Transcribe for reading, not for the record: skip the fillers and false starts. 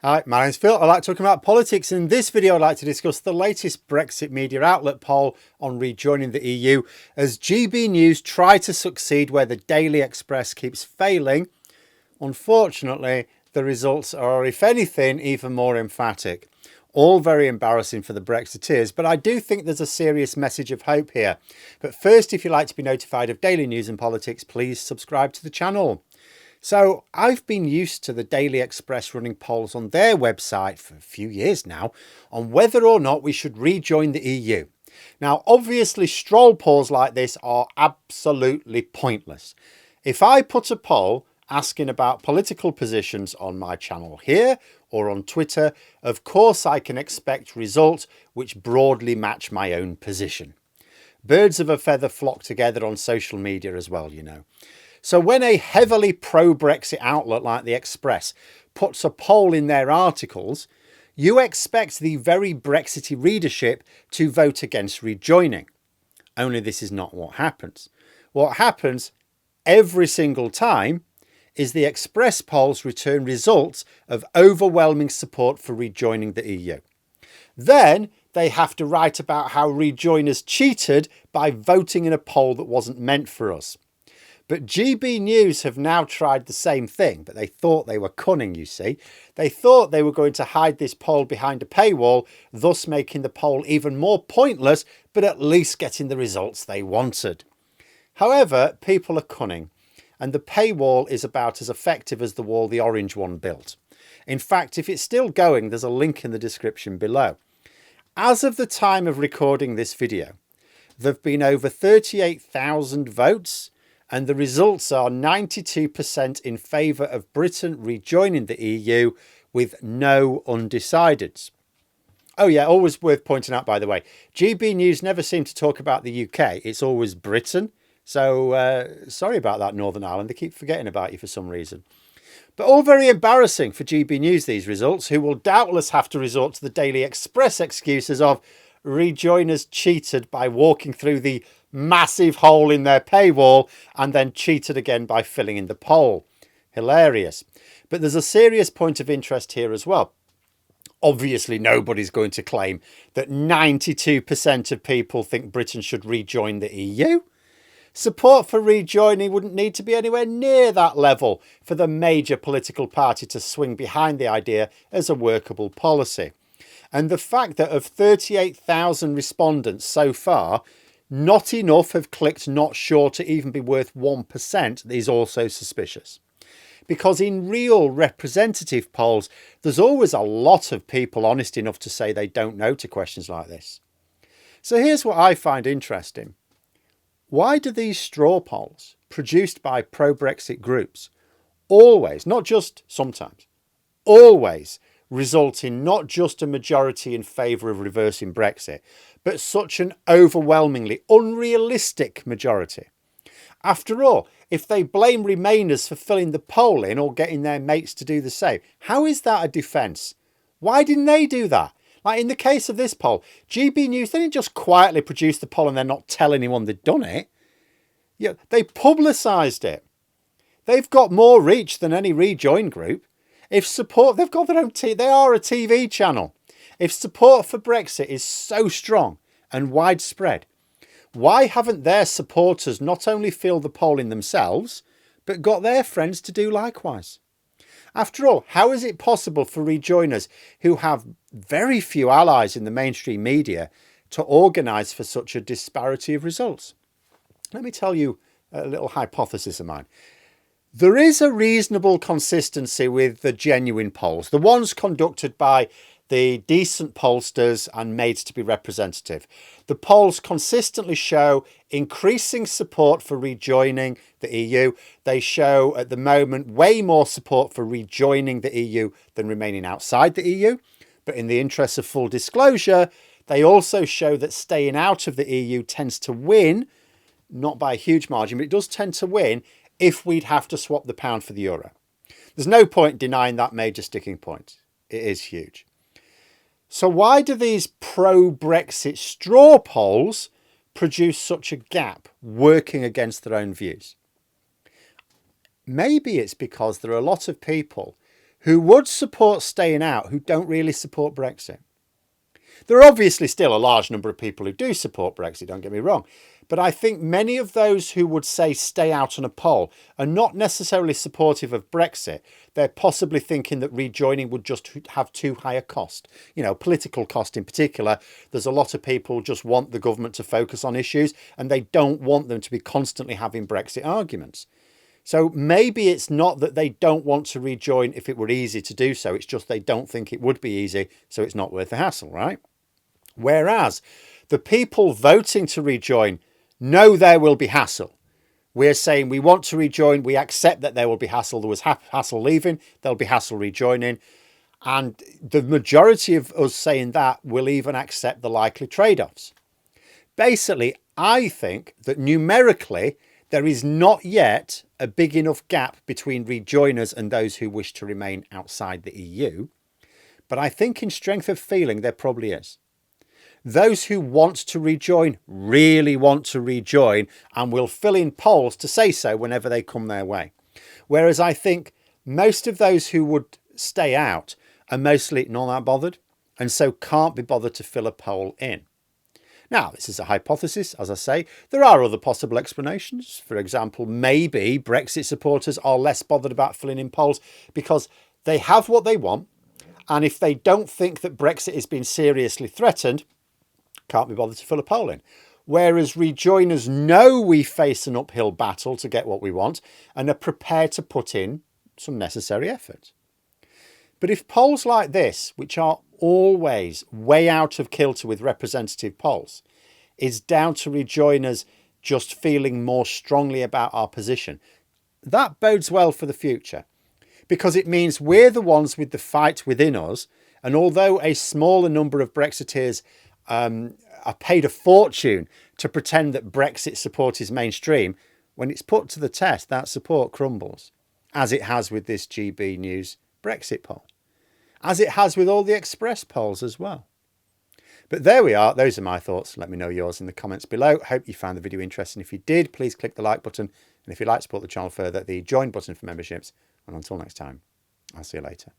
Hi, my name's Phil. I like talking about politics. In this video, I'd like to discuss the latest Brexit media outlet poll on rejoining the EU as GB News try to succeed where the Daily Express keeps failing. Unfortunately, the results are, if anything, even more emphatic. All very embarrassing for the Brexiteers, but I do think there's a serious message of hope here. But first, if you'd like to be notified of daily news and politics, please subscribe to the channel. So I've been used to the Daily Express running polls on their website for a few years now on whether or not we should rejoin the EU. Now, obviously, straw polls like this are absolutely pointless. If I put a poll asking about political positions on my channel here or on Twitter, of course I can expect results which broadly match my own position. Birds of a feather flock together on social media as well, you know. So when a heavily pro-Brexit outlet like the Express puts a poll in their articles, you expect the very Brexity readership to vote against rejoining. Only this is not what happens. What happens every single time is the Express polls return results of overwhelming support for rejoining the EU. Then they have to write about how rejoiners cheated by voting in a poll that wasn't meant for us. But GB News have now tried the same thing, but they thought they were cunning, you see. They thought they were going to hide this poll behind a paywall, thus making the poll even more pointless, but at least getting the results they wanted. However, people are cunning, and the paywall is about as effective as the wall the orange one built. In fact, if it's still going, there's a link in the description below. As of the time of recording this video, there have been over 38,000 votes, and the results are 92% in favour of Britain rejoining the EU with no undecideds. Oh yeah, always worth pointing out, by the way, GB News never seem to talk about the UK. It's always Britain. So sorry about that, Northern Ireland. They keep forgetting about you for some reason. But all very embarrassing for GB News, these results, who will doubtless have to resort to the Daily Express excuses of rejoiners cheated by walking through the massive hole in their paywall and then cheated again by filling in the poll. Hilarious. But there's a serious point of interest here as well. Obviously, nobody's going to claim that 92% of people think Britain should rejoin the EU. Support for rejoining wouldn't need to be anywhere near that level for the major political party to swing behind the idea as a workable policy. And the fact that of 38,000 respondents so far, not enough have clicked not sure to even be worth 1% is also suspicious. Because in real representative polls, there's always a lot of people honest enough to say they don't know to questions like this. So here's what I find interesting. Why do these straw polls produced by pro-Brexit groups always, not just sometimes, always result in not just a majority in favour of reversing Brexit, but such an overwhelmingly unrealistic majority? After all, if they blame Remainers for filling the poll in or getting their mates to do the same, how is that a defence? Why didn't they do that? Like in the case of this poll, GB News, they didn't just quietly produce the poll and then not tell anyone they'd done it. Yeah, they publicised it. They've got more reach than any rejoin group. If support, they've got their own they are a TV channel. If support for Brexit is so strong and widespread, why haven't their supporters not only filled the poll in themselves, but got their friends to do likewise? After all, how is it possible for rejoiners who have very few allies in the mainstream media to organise for such a disparity of results? Let me tell you a little hypothesis of mine. There is a reasonable consistency with the genuine polls, the ones conducted by the decent pollsters and made to be representative. The polls consistently show increasing support for rejoining the EU. They show at the moment way more support for rejoining the EU than remaining outside the EU. But in the interest of full disclosure, they also show that staying out of the EU tends to win, not by a huge margin, but it does tend to win if we'd have to swap the pound for the euro. There's no point denying that major sticking point. It is huge. So why do these pro-Brexit straw polls produce such a gap working against their own views? Maybe it's because there are a lot of people who would support staying out who don't really support Brexit. There are obviously still a large number of people who do support Brexit, don't get me wrong. But I think many of those who would say stay out on a poll are not necessarily supportive of Brexit. They're possibly thinking that rejoining would just have too high a cost. You know, political cost in particular. There's a lot of people who just want the government to focus on issues and they don't want them to be constantly having Brexit arguments. So maybe it's not that they don't want to rejoin if it were easy to do so. It's just they don't think it would be easy, so it's not worth the hassle, right? Whereas the people voting to rejoin know there will be hassle. We're saying we want to rejoin. We accept that there will be hassle. There was hassle leaving. There'll be hassle rejoining. And the majority of us saying that will even accept the likely trade-offs. Basically, I think that numerically, there is not yet a big enough gap between rejoiners and those who wish to remain outside the EU. But I think in strength of feeling, there probably is. Those who want to rejoin really want to rejoin and will fill in polls to say so whenever they come their way. Whereas I think most of those who would stay out are mostly not that bothered and so can't be bothered to fill a poll in. Now, this is a hypothesis, as I say. There are other possible explanations. For example, maybe Brexit supporters are less bothered about filling in polls because they have what they want. And if they don't think that Brexit is being seriously threatened, can't be bothered to fill a poll in. Whereas rejoiners know we face an uphill battle to get what we want and are prepared to put in some necessary effort. But if polls like this, which are always way out of kilter with representative polls, is down to rejoiners just feeling more strongly about our position, that bodes well for the future. Because it means we're the ones with the fight within us. And although a smaller number of Brexiteers are paid a fortune to pretend that Brexit support is mainstream, when it's put to the test, that support crumbles, as it has with this GB News Brexit poll, as it has with all the Express polls as well. But there we are. Those are my thoughts. Let me know yours in the comments below. Hope you found the video interesting. If you did, please click the like button. And if you'd like to support the channel further, the join button for memberships. And until next time, I'll see you later.